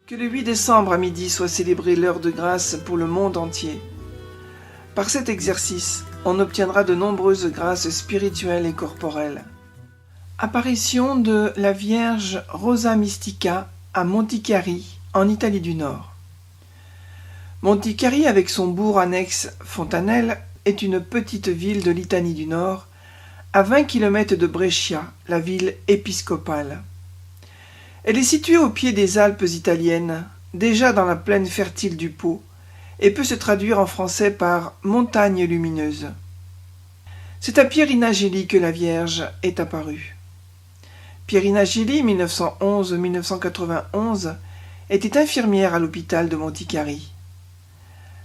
Que le 8 décembre à midi soit célébrée l'heure de grâce pour le monde entier. Par cet exercice, on obtiendra de nombreuses grâces spirituelles et corporelles. Apparition de la Vierge Rosa Mystica à Monticari, en Italie du Nord. Monticari, avec son bourg annexe Fontanelle, est une petite ville de l'Italie du Nord, à 20 km de Brescia, la ville épiscopale. Elle est située au pied des Alpes italiennes, déjà dans la plaine fertile du Pô, et peut se traduire en français par « montagne lumineuse ». C'est à Pierina Geli que la Vierge est apparue. Pierina Geli, 1911-1991, était infirmière à l'hôpital de Monticari.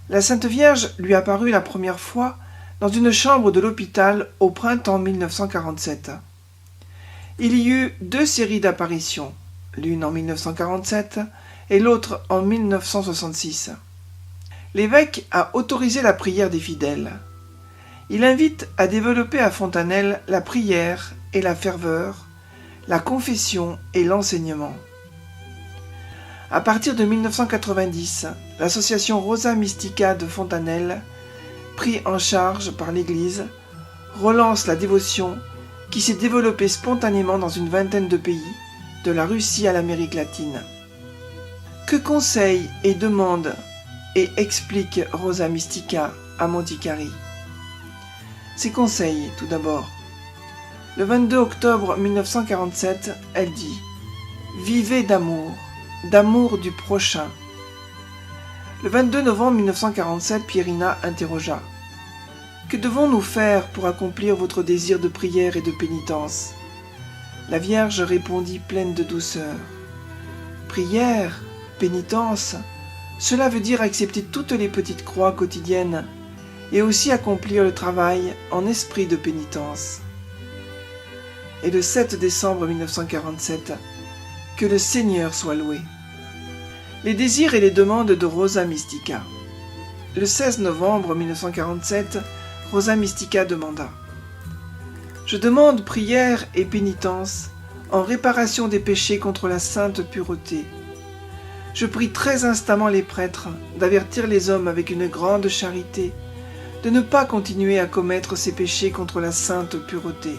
La Sainte Vierge lui apparut la première fois dans une chambre de l'hôpital au printemps 1947. Il y eut 2 séries d'apparitions, l'une en 1947 et l'autre en 1966. L'évêque a autorisé la prière des fidèles. Il invite à développer à Fontanelle la prière et la ferveur, la confession et l'enseignement. À partir de 1990, l'association Rosa Mystica de Fontanelle, prise en charge par l'Église, relance la dévotion qui s'est développée spontanément dans une vingtaine de pays, de la Russie à l'Amérique latine. Que conseille et demande et explique Rosa Mystica à Monticari? Ses conseils, tout d'abord. Le 22 octobre 1947, elle dit « Vivez d'amour du prochain ». Le 22 novembre 1947, Pierina interrogea « Que devons-nous faire pour accomplir votre désir de prière et de pénitence ?» La Vierge répondit pleine de douceur « Prière, pénitence, cela veut dire accepter toutes les petites croix quotidiennes et aussi accomplir le travail en esprit de pénitence. » Et le 7 décembre 1947, que le Seigneur soit loué. Les désirs et les demandes de Rosa Mystica. Le 16 novembre 1947, Rosa Mystica demanda « Je demande prière et pénitence en réparation des péchés contre la sainte pureté. Je prie très instamment les prêtres d'avertir les hommes avec une grande charité de ne pas continuer à commettre ces péchés contre la sainte pureté.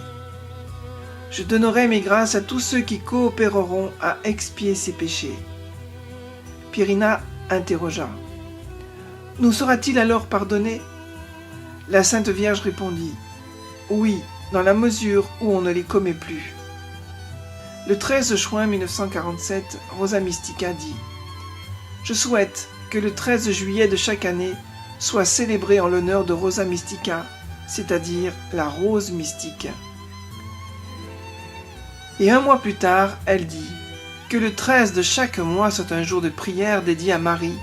Je donnerai mes grâces à tous ceux qui coopéreront à expier ces péchés. » Pierina interrogea « Nous sera-t-il alors pardonné ?» La Sainte Vierge répondit « Oui, dans la mesure où on ne les commet plus. » Le 13 juin 1947, Rosa Mystica dit « Je souhaite que le 13 juillet de chaque année soit célébré en l'honneur de Rosa Mystica, c'est-à-dire la rose mystique. » Et un mois plus tard, elle dit « Que le 13 de chaque mois soit un jour de prière dédié à Marie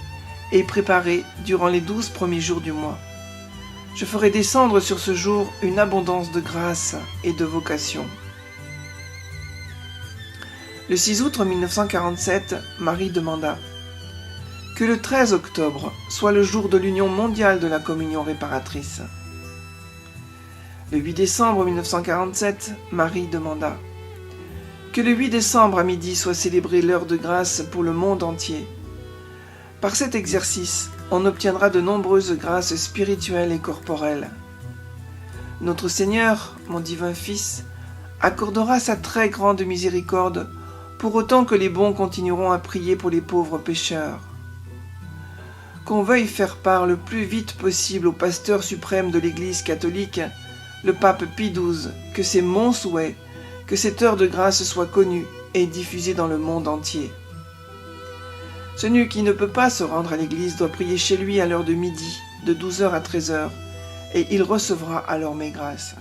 et préparé durant les 12 premiers jours du mois. Je ferai descendre sur ce jour une abondance de grâce et de vocation. » Le 6 août 1947, Marie demanda « Que le 13 octobre soit le jour de l'union mondiale de la communion réparatrice. » Le 8 décembre 1947, Marie demanda « Que le 8 décembre à midi soit célébrée l'heure de grâce pour le monde entier. Par cet exercice, on obtiendra de nombreuses grâces spirituelles et corporelles. Notre Seigneur, mon divin Fils, accordera sa très grande miséricorde pour autant que les bons continueront à prier pour les pauvres pécheurs. Qu'on veuille faire part le plus vite possible au pasteur suprême de l'Église catholique, le pape Pie XII, que c'est mon souhait, que cette heure de grâce soit connue et diffusée dans le monde entier. Celui qui ne peut pas se rendre à l'église doit prier chez lui à l'heure de midi, de 12h à 13h, et il recevra alors mes grâces.